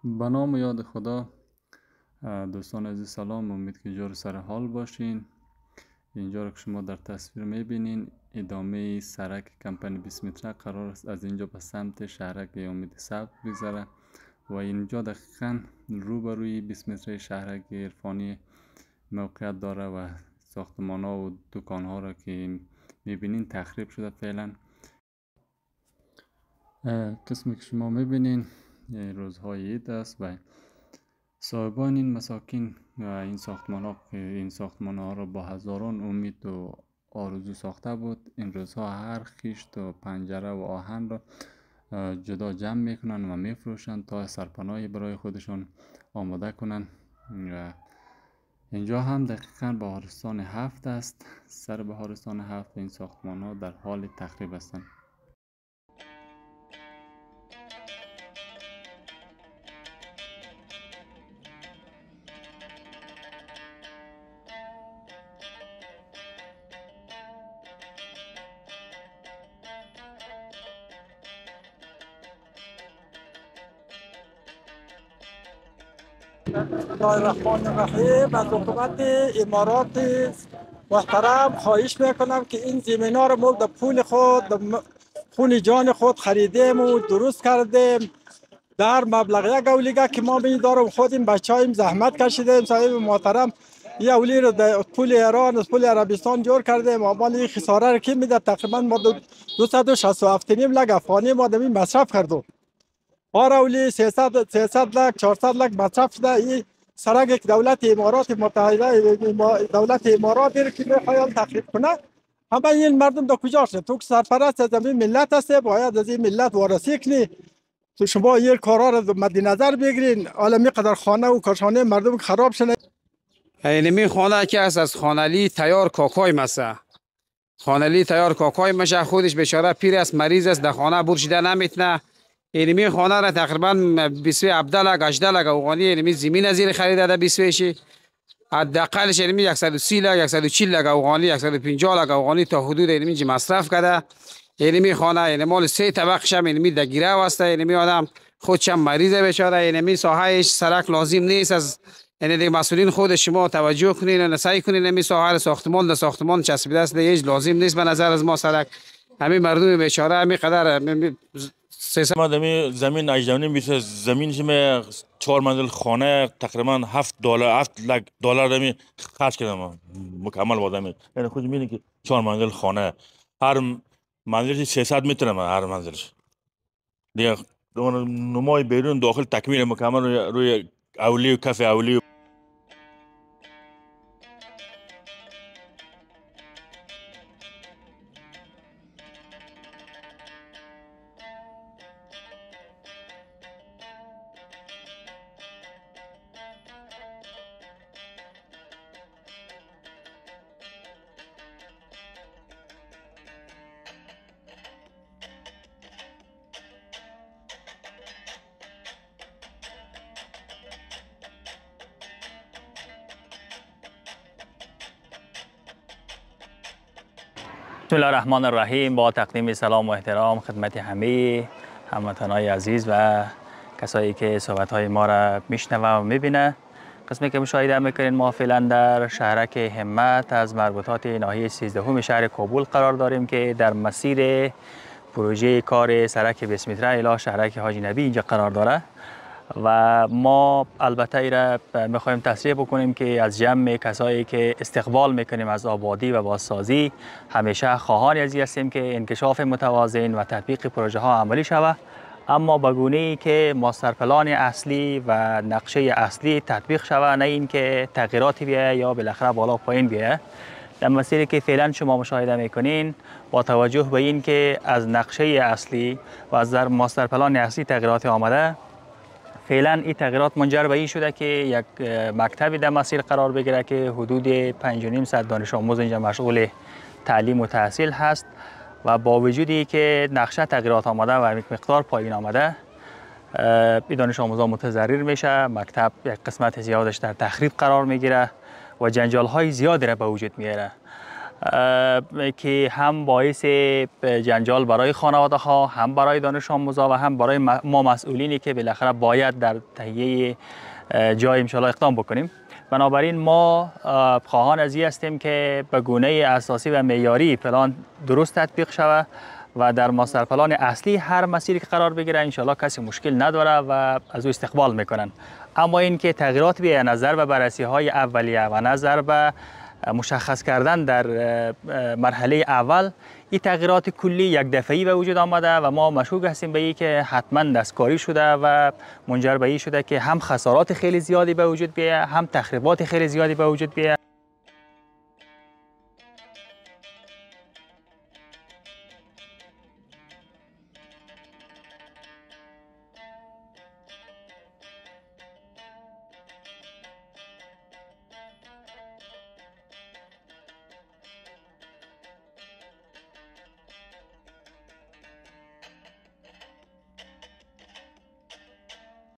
به نام یاد خدا. دوستان عزیز سلام، امید که جور سر حال باشین. اینجا رو که شما در تصویر میبینین ادامه سرک کمپانی 20 متره قرار است از اینجا به سمت شهرک امید ثبت بگذره و اینجا دقیقا روبروی 20 متره شهرک عرفانی موقعیت داره و ساختمان ها و دکان ها را که میبینین تخریب شده فعلا. قسمی که شما میبینین روزهای عید است و صاحبان این مساکن و این ساختمان ها را با هزاران امید و آرزو ساخته بود. این روزها هر خیشت و پنجره و آهن را جدا جمع میکنن و میفروشن تا سرپناهی برای خودشان آماده کنن. و اینجا هم دقیقا بهارستان 7 است. سر بهارستان 7 این ساختمان ها در حال تخریب هستند. بسم الله الرحمن الرحیم. از حکومت امارات محترم خواهش میکنم که این زمین ها رو ما در پول خود خون جان خود خریدیم و درست کردیم در مبلغ یک اولیگه که ما میدارم خودیم بچه‌ایم زحمت کشیدیم. صاحب محترم یه اولی رو در پول ایران از پول عربستان جور کردیم. اول این خساره رو که میده تقریبا ما 267 لک افغانی ما در این مصرف کردیم. اولی 300 لک 400 لک مصرف شده. این سرک که دولت امارات متحده دولت امارات رو که میخواد تخریب کنه، همه این مردم در کجا شد؟ تو که سرپرست از این ملت هستی باید از این ملت وارسی کنی. تو شما این کارا رو مد نظر بگیرین. حالا میقدر خانه و کاشانه مردم خراب شده. اینمی خانه که از خانلی تیار کاکای مسه خانلی تیار کاکای مشه. خودش بیچاره پیر است، مریض است، در خانه برشیده نمیتونه. اینمی خانه را تقریبا 20 عبدالله 18 لک افغانی اینمی زمین از این خریده ده 20 شی. حداقلش اینمی 130 لک 140 لک افغانی 150 لک افغانی تا حدود اینمی مصرف کرده. اینمی خانه این مال 3 طبقه شم اینمی در گیره واسطه. اینمی آدم خودش مریض بیچاره. اینمی ساحهش سرک لازم نیست. از یعنی دیگه مسئولین خود شما توجه کنین و سعی کنین اینمی ساحه ساختمان در ساختمان چسبیده است، هیچ لازم نیست به نظر از ما سرک. همین مردم بیچاره همین قدر ما دمی زمین 18 بیت زمین شما 4 منزل خانه تقریبا 7 لک دلار دمی خرج کردم مکمل بودم. یعنی خود میبینید که 4 منزل خانه هر منزلش 300 متر هر منزلش دیگه نمای بیرون داخل تکمیل مکمل روی اولی و کف اولی. بسم الله الرحمن الرحیم. با تقدیم سلام و احترام خدمت همه هموطنان عزیز و کسایی که صحبت‌های ما را میشنوه و میبینه. قسمی که مشاهده میکنین ما فعلا در شهرک همت از مربوطات ناحیه 13 شهر کابل قرار داریم که در مسیر پروژه کار سرک 20 متره الی شهرک حاجی نبی اینجا قرار داره و ما البته ایره میخوایم تصریح بکنیم که از جمع کسایی که استقبال میکنیم از آبادی و بازسازی همیشه خواهان ازی هستیم که انکشاف متوازن و تطبیق پروژه ها عملی شود، اما به گونه‌ای که ماستر پلان اصلی و نقشه اصلی تطبیق شود، نه اینکه تغییراتی بیاید یا بالاخره بالا پایین بیاید. در مسیری که فعلا شما مشاهده میکنین با توجه به این که از نقشه اصلی و از ماستر پلان اصلی تغییرات آمده، فعلا این تغییرات منجر به این شده که یک مکتبی در مسیر قرار بگیره که حدود 5.5 دانش آموز اینجا مشغول تعلیم و تحصیل هست و با وجودی که نقشه تغییرات آمده و مقدار پایین آمده، این دانش آموزان متضرر میشه. مکتب یک قسمت زیادش در تخریب قرار میگیره و جنجال های زیادی را به وجود میاره. که هم باعث جنجال برای خانواده ها، هم برای دانش آموزا و هم برای ما مسئولینی که بالاخره باید در تهیه جای انشالله اقدام بکنیم. بنابراین ما خواهان از این هستیم که به گونه اساسی و معیاری پلان درست تطبیق شود و در ماستر پلان اصلی هر مسیری که قرار بگیره انشالله کسی مشکل نداره و از او استقبال میکنن. اما اینکه تغییرات به نظر به بررسی های اولیه و نظر به مشخص کردن در مرحله اول، این تغییرات کلی یک دفعی به وجود آمده و ما مشکوک هستیم به این که حتما دستکاری شده و منجر به این شده که هم خسارات خیلی زیادی به وجود بیاید، هم تخریبات خیلی زیادی به وجود بیاید.